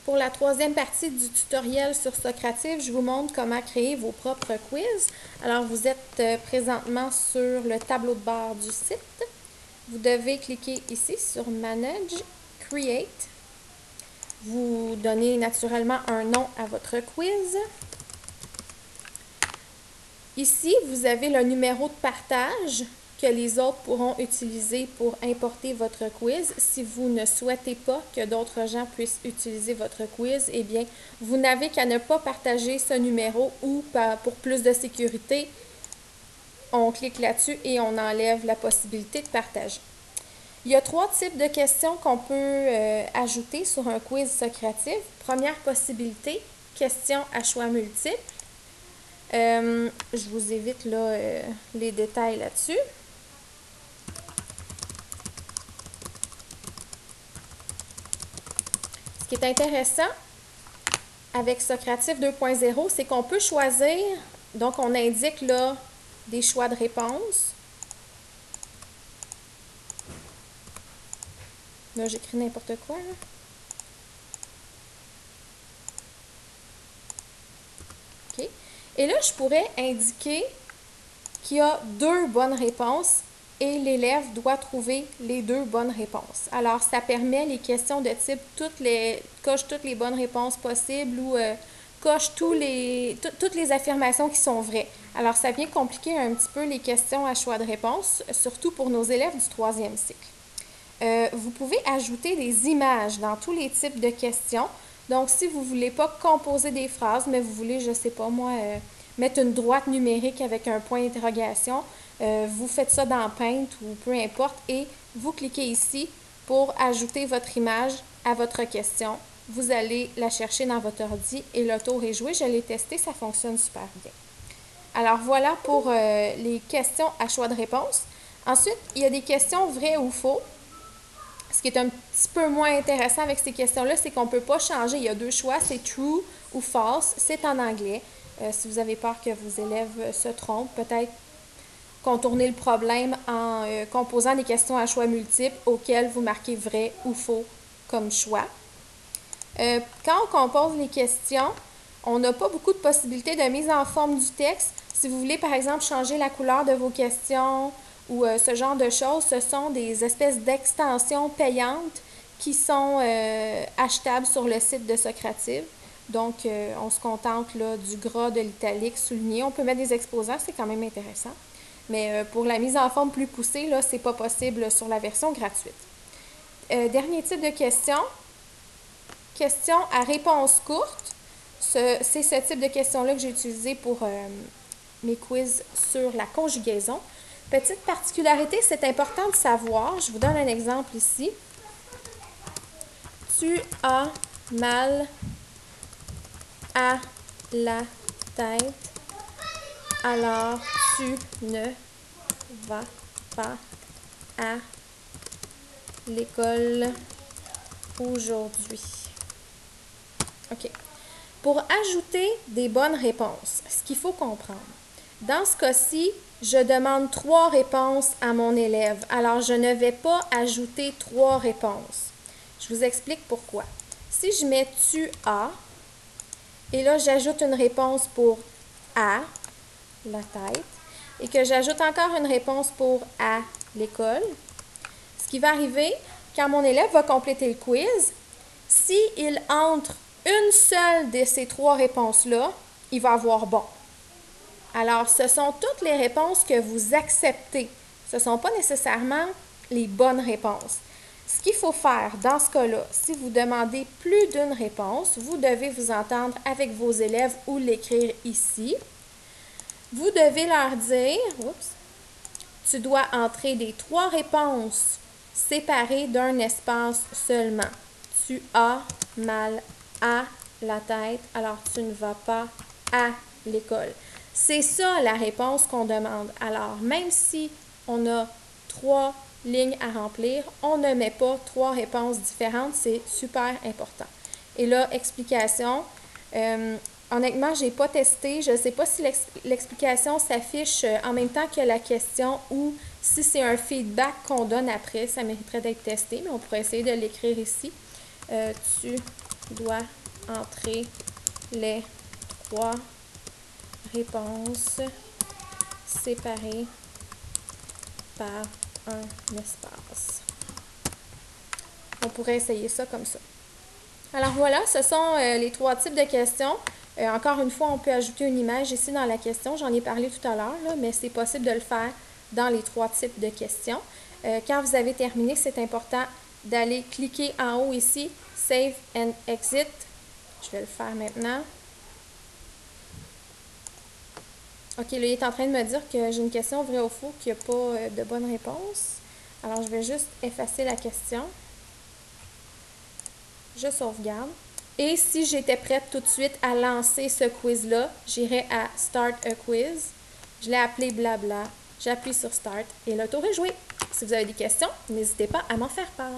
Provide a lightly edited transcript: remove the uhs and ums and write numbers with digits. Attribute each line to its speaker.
Speaker 1: Pour la troisième partie du tutoriel sur Socrative, je vous montre comment créer vos propres quiz. Alors, vous êtes présentement sur le tableau de bord du site. Vous devez cliquer ici sur Manage, Create. Vous donnez naturellement un nom à votre quiz. Ici, vous avez le numéro de partage que les autres pourront utiliser pour importer votre quiz. Si vous ne souhaitez pas que d'autres gens puissent utiliser votre quiz, eh bien, vous n'avez qu'à ne pas partager ce numéro ou, pour plus de sécurité, on clique là-dessus et on enlève la possibilité de partager. Il y a 3 types de questions qu'on peut ajouter sur un quiz Socrative. Première possibilité, questions à choix multiples. Je vous évite là, les détails là-dessus. Ce qui est intéressant avec Socrative 2.0, c'est qu'on peut choisir, donc on indique là des choix de réponse. Là, j'écris n'importe quoi. Là. OK. Et là, je pourrais indiquer qu'il y a 2 bonnes réponses et l'élève doit trouver les 2 bonnes réponses. Alors, ça permet les questions de type coche toutes les bonnes réponses possibles ou coche toutes les affirmations qui sont vraies. Alors, ça vient compliquer un petit peu les questions à choix de réponse, surtout pour nos élèves du 3e cycle. Vous pouvez ajouter des images dans tous les types de questions. Donc, si vous ne voulez pas composer des phrases, mais vous voulez, je ne sais pas moi, mettre une droite numérique avec un point d'interrogation, vous faites ça dans Paint ou peu importe et vous cliquez ici pour ajouter votre image à votre question. Vous allez la chercher dans votre ordi et le tour est joué. Je l'ai testé, ça fonctionne super bien. Alors voilà pour les questions à choix de réponse. Ensuite, il y a des questions vraies ou faux. Ce qui est un petit peu moins intéressant avec ces questions-là, c'est qu'on ne peut pas changer. Il y a 2 choix, c'est true ou false. C'est en anglais. Si vous avez peur que vos élèves se trompent, peut-être contourner le problème en composant des questions à choix multiples auxquelles vous marquez vrai ou faux comme choix. Quand on compose les questions, on n'a pas beaucoup de possibilités de mise en forme du texte. Si vous voulez, par exemple, changer la couleur de vos questions ou ce genre de choses, ce sont des espèces d'extensions payantes qui sont achetables sur le site de Socrative. Donc, on se contente là, du gras, de l'italique souligné. On peut mettre des exposants, c'est quand même intéressant. Mais pour la mise en forme plus poussée, ce n'est pas possible sur la version gratuite. Dernier type de question. Question à réponse courte. C'est ce type de question-là que j'ai utilisé pour mes quiz sur la conjugaison. Petite particularité, c'est important de savoir. Je vous donne un exemple ici. Tu as mal à la tête, alors tu ne vas pas à l'école aujourd'hui. OK. Pour ajouter des bonnes réponses, ce qu'il faut comprendre, dans ce cas-ci, je demande 3 réponses à mon élève. Alors, je ne vais pas ajouter 3 réponses. Je vous explique pourquoi. Si je mets « tu as », et là, j'ajoute une réponse pour « à la tête », et que j'ajoute encore une réponse pour « à l'école », ce qui va arriver, quand mon élève va compléter le quiz, s'il entre une seule de ces 3 réponses-là, il va avoir bon. Alors, ce sont toutes les réponses que vous acceptez. Ce ne sont pas nécessairement les bonnes réponses. Ce qu'il faut faire dans ce cas-là, si vous demandez plus d'une réponse, vous devez vous entendre avec vos élèves ou l'écrire ici. Vous devez leur dire, tu dois entrer des 3 réponses séparées d'un espace seulement. Tu as mal à la tête, alors tu ne vas pas à l'école. C'est ça la réponse qu'on demande. Alors, même si on a 3 lignes à remplir, on ne met pas 3 réponses différentes, c'est super important. Et là, explication. Honnêtement, je n'ai pas testé. Je ne sais pas si l'explication s'affiche en même temps que la question ou si c'est un feedback qu'on donne après. Ça mériterait d'être testé, mais on pourrait essayer de l'écrire ici. Tu doit entrer les 3 réponses séparées par un espace. On pourrait essayer ça comme ça. Alors voilà, ce sont les 3 types de questions. Encore une fois, on peut ajouter une image ici dans la question. J'en ai parlé tout à l'heure, mais c'est possible de le faire dans les 3 types de questions. Quand vous avez terminé, c'est important d'aller cliquer en haut ici, Save and Exit. Je vais le faire maintenant. OK, là, il est en train de me dire que j'ai une question vrai ou faux, qu'il n'y a pas de bonne réponse. Alors, je vais juste effacer la question. Je sauvegarde. Et si j'étais prête tout de suite à lancer ce quiz-là, j'irai à Start a Quiz. Je l'ai appelé Blabla. J'appuie sur Start et le tour est joué. Si vous avez des questions, n'hésitez pas à m'en faire part.